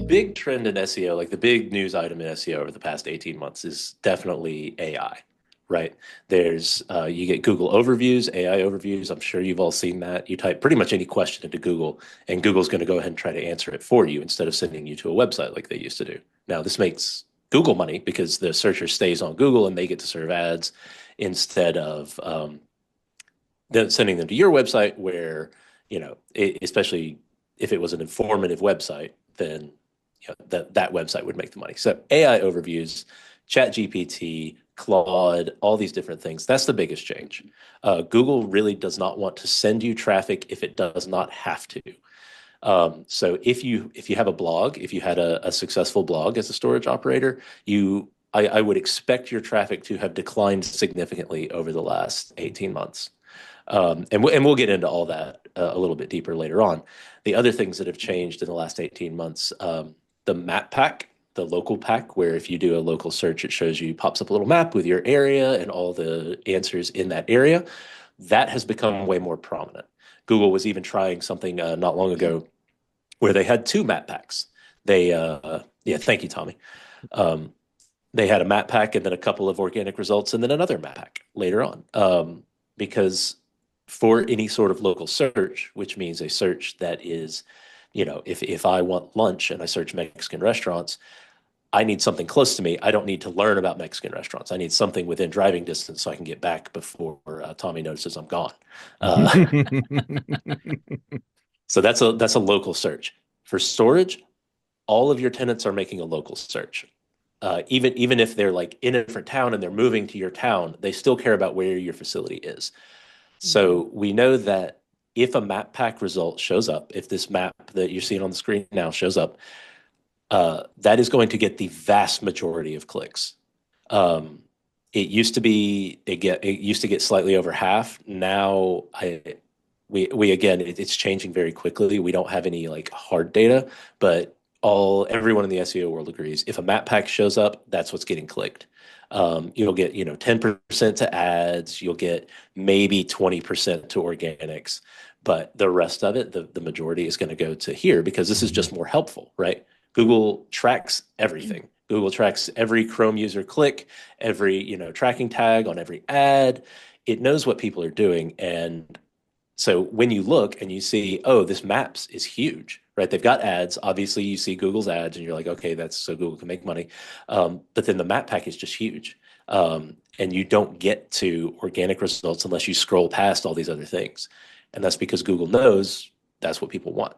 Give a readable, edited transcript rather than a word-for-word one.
big trend in SEO, like the big news item in SEO over the past 18 months is definitely AI, right? There's, you get Google overviews, AI overviews. I'm sure you've all seen that. You type pretty much any question into Google, and Google's going to go ahead and try to answer it for you instead of sending you to a website like they used to do. Now, this makes Google money because the searcher stays on Google and they get to serve ads instead of then sending them to your website where, especially if it was an informative website, then that website would make the money. So AI overviews, ChatGPT, Claude, all these different things. That's the biggest change. Google really does not want to send you traffic if it does not have to. So if you have a blog, if you had a successful blog as a storage operator, I would expect your traffic to have declined significantly over the last 18 months. And we'll get into all that a little bit deeper later on. The other things that have changed in the last 18 months, the map pack, the local pack, where if you do a local search, it shows you, pops up a little map with your area and all the answers in that area. That has become way more prominent. Google was even trying something not long ago where they had two map packs. Yeah, thank you, Tommy. They had a map pack and then a couple of organic results and then another map pack later on. Because for any sort of local search, which means a search that is, if I want lunch and I search Mexican restaurants, I need something close to me. I don't need to learn about Mexican restaurants. I need something within driving distance so I can get back before Tommy notices I'm gone. So that's a local search. For storage, all of your tenants are making a local search. Even if they're like in a different town and they're moving to your town, they still care about where your facility is. So we know that if a map pack result shows up, if this map that you're seeing on the screen now shows up, that is going to get the vast majority of clicks. It used to get slightly over half. Now we again, it's changing very quickly. We don't have any like hard data, but everyone in the SEO world agrees. If a map pack shows up, that's what's getting clicked. You'll get 10% to ads. You'll get maybe 20% to organics, but the rest of it, the majority is going to go to here because this is just more helpful, right? Google tracks everything. Google tracks every Chrome user click, every tracking tag on every ad. It knows what people are doing, and so when you look and you see, oh, this maps is huge, right? They've got ads. Obviously, you see Google's ads and you're like, okay, that's so Google can make money. But then the map pack is just huge. And you don't get to organic results unless you scroll past all these other things. And that's because Google knows that's what people want.